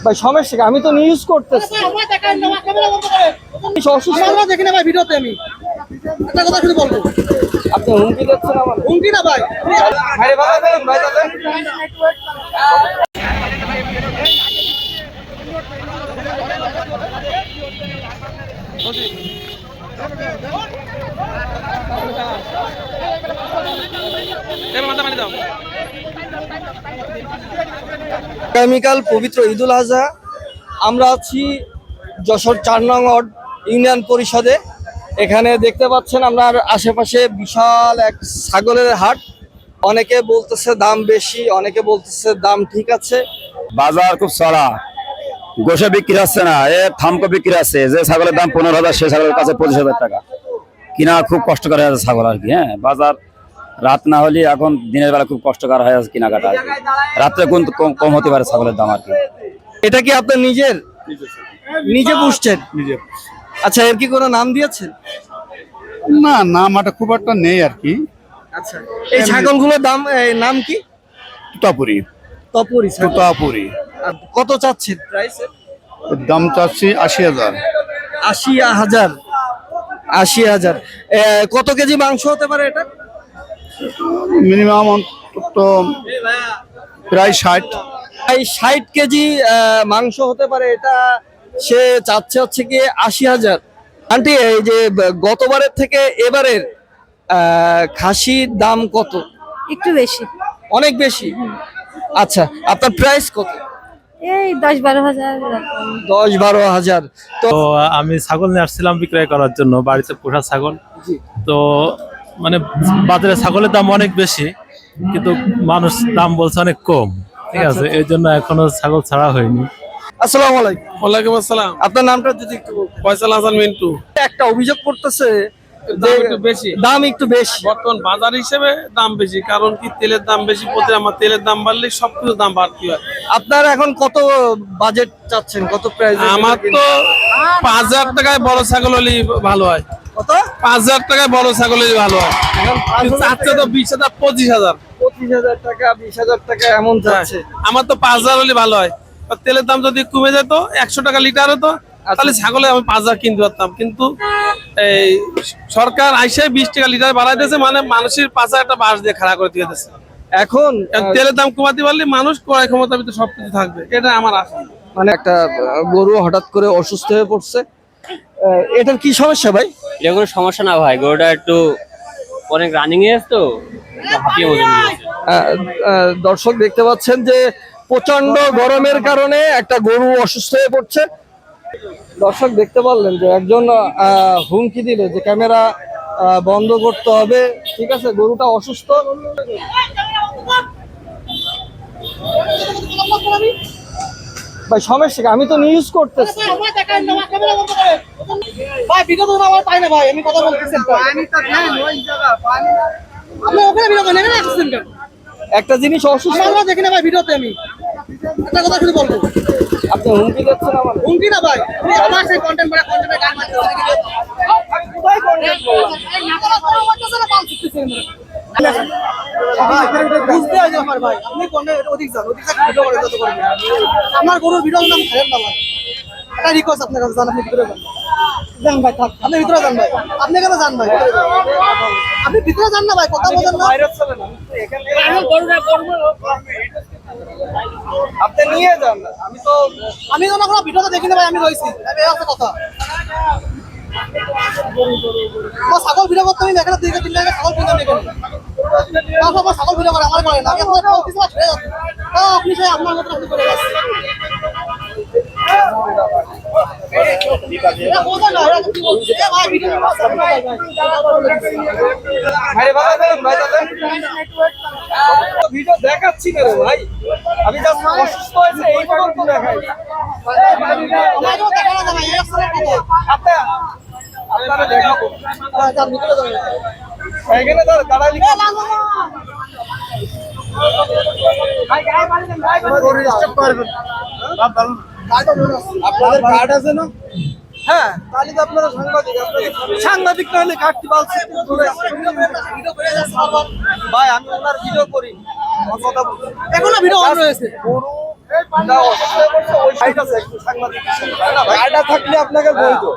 ভাই সমস্যা কি? আমি তো নিউজ করতেছি। দেখি না ভাই, ভিডিওতে আমি একটা কথা শুধু বলবো। আপনি হুমকি দিচ্ছেন আমার? হুমকি না ভাই, ভাই ভাই ভাই আগামীকাল পবিত্র ঈদুল আজহা। আমরা আছি যশোর 4 নং ওয়ার্ড ইউনিয়ন পরিষদে। এখানে দেখতে পাচ্ছেন আমরা আশেপাশে বিশাল এক ছাগলের হাট। অনেকে বলতেছে দাম বেশি, অনেকে বলতেছে দাম ঠিক আছে। বাজার খুব চড়া, গোশে বিক্রি হচ্ছে না, থামকো বিক্রি আছে। যে ছাগলের দাম 15,000 সে ছাগলের কাছে 25,000 টাকা কিনা খুব কষ্টকর হয়ে আছে ছাগল আর কি। হ্যাঁ, বাজার রাত না হলে এখন দিনের বেলা খুব কষ্টকর হয়ে আছে কেনাকাটা আর কি। রাত্রে কোন কম হতে পারে ছাগলের দাম আর কি। এটা কি আপনার নিজে পুষছেন? নিজে। আচ্ছা, এর কি কোনো নাম দিয়েছেন? না, নাম খুব একটা নেই আর কি। আচ্ছা, এই ছাগলগুলোর নাম কি? তুতাপুরি। তুতাপুরি। কত চাচ্ছেন প্রাইস? দাম চাচ্ছি 80,000। 80,000। 80,000। কত কেজি মাংস হতে পারে এটা? মিনিমাম অন্তত প্রায় 60। 60 কেজি মাংস হতে পারে এটা। সে চাচ্ছে হচ্ছে কি 80,000। আন্টি, এই যে গতবারের থেকে এবারের খাসির দাম কত? একটু বেশি। অনেক বেশি? আচ্ছা, আপনার প্রাইস কত? এই 10-12 হাজার। 10-12 হাজার। তো আমি ছাগল নিয়ে আসছিলাম বিক্রয় করার জন্য, বাড়িতে পোষা ছাগল। তো মানে বাজারে ছাগলের দাম অনেক বেশি, কিন্তু মানুষ দাম বলছে অনেক কম। ঠিক আছে, এই জন্য এখনো ছাগল ছাড়া হয়নি। আসসালামু আলাইকুম। ওয়ালাইকুম আসসালাম। আপনার নামটা যদি একটু বলতেন। ফয়সাল হাসান মিন্টু। একটা অভিযোগ করতেছে দাম একটু বেশি। বেশি। বর্তমান বাজার হিসেবে দাম বেশি, কারণ কি তেলের দাম বেশি। আমার তেলের দাম বাড়লে সবকিছু দাম বাড়তি হয়। আপনার এখন কত বাজেট চাচ্ছেন? কত প্রাইস? আমার তো 5,000 টাকায় বড় ছাগল হলেই ভালো হয়। কত? 5,000 টাকায় বড় ছাগল হলেই ভালো হয়। চাচ্ছে তো 20,000, 25,000। 25,000 টাকা, 20,000 টাকা এমন যাচ্ছে। আমার তো 5,000 হলে ভালো হয়। আর তেলের দাম যদি কমে যেত, 100 টাকা লিটার হতো, তাহলে ছাগলে আমি 5,000 কিনতে পারতাম। কিন্তু এই সরকার আইসে 20 টাকা লিটার বাড়াই দিয়েছে, মানে মানুষের 5,000 একটা বাস দিয়ে খাড়া করে দিয়ে দিয়েছে। এখন তেলের দাম কমাতে পারলে মানুষ ক্রয় ক্ষমতার ভিতরে সবকিছু থাকবে, এটা আমার আশা। মানে একটা গরু হঠাৎ করে অসুস্থ হয়ে পড়ছে, এটার কি সমস্যা ভাই? এটা কোনো সমস্যা না ভাই, গরুটা একটু অনেক রানিং এ আছে তো, হাঁপিয়ে ওজন দিয়েছে। দর্শক দেখতে পাচ্ছেন যে প্রচন্ড গরমের কারণে একটা গরু অসুস্থ হয়ে পড়ছে। দর্শক দেখতে পারলেন যে একজন হুমকি দিল যে ক্যামেরা বন্ধ করতে হবে। ঠিক আছে, গরুটা অসুস্থ। ভাই সমস্যা কি? আমি তো নিউজ করতেছি। ভাই ভিডিও তো আমার পাই না ভাই, আমি কথা বলতেছি। আপনি ওখানে ভিডিও করেন, এখানে আসছেন কেন? একটা জিনিস অসুস্থ আমরা দেখি না ভাই, ভিডিওতে আমি একটা কথা শুধু বলবো। আপনি হুমকি দিচ্ছেন আমার? হুমকি না ভাই, আমার সেই কন্টেন্ট করে কন্টেন্টে গান মারতেছেন কি? কোথায় কন্টেন্ট বলা? এই না করা করতেছেন না, পাল শিখতেছেন। বুঝতে হয় আমার ভাই, আপনি কন্টেন্ট অধিক যান ভিডিও করে যত করবেন। আমার গরুর ভিডিও নাম খায়েন না ভাই, এটা রিকোয়েস্ট আপনার কাছে। জান, আপনি ভিতরে যান ভাই, থাক আপনি ভিতরে যান ভাই। আপনি কেন যান ভাই? আপনি ভিতরে যান না ভাই, কথা বলেন না। আপনি নিয়ে যান। আমি তো না কোনো ভিডিওতে দেখি না ভাই, আমি রয়েছি। এই আছে কথা। ছাগল ভিডিও করতে আমি এখানে 2-3 টাকা ছাগল কিনতে নেবেন। আমার ছাগল ভিডিও করে আমার করে না। আমি আপনার বলতেছি না, ছেড়ে যাচ্ছি। আপনি চাই আপনার মতো আপনি করে যাচ্ছেন। ভিডিও দেখাচ্ছি না রে ভাই, আমি জাস্ট অসুস্থ হয়েছে এই পর্যন্ত দেখাই। আপনারা দেখাবো, এখানে দাঁড়ালি আপনাদের কার্ড আছে না? হ্যাঁ তাহলে তো আপনারা সাংবাদিক, সাংবাদিক না হলে কাটতে পারছি ভাই, আমি ওনার ভিডিও করি, আমার কথা বলুন। এখনো ভিডিও অন রয়েছে। থাকলে আপনাকে বলতো